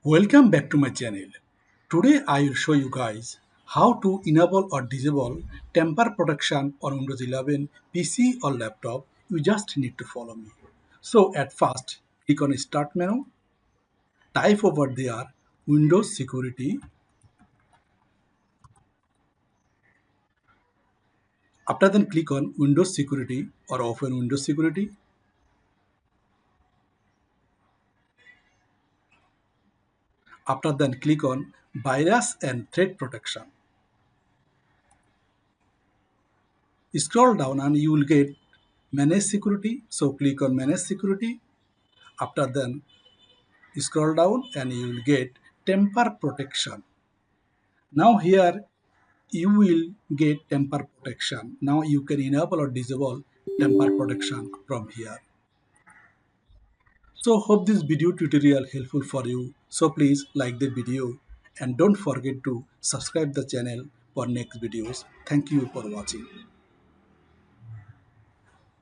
Welcome back to my channel. Today I will show you guys how to enable or disable tamper protection on Windows 11 PC or laptop. You just need to follow me. So at first, click on Start menu, type over there Windows Security. After then click on Windows Security or open Windows Security. After then click on Virus and Threat Protection. Scroll down and you will get Manage Security. So click on Manage Security. After then scroll down and you will get Tamper Protection. Now here you will get Tamper Protection. Now you can enable or disable Tamper Protection from here. So hope this video tutorial helpful for you. So please like the video and don't forget to subscribe the channel for next videos. Thank you for watching.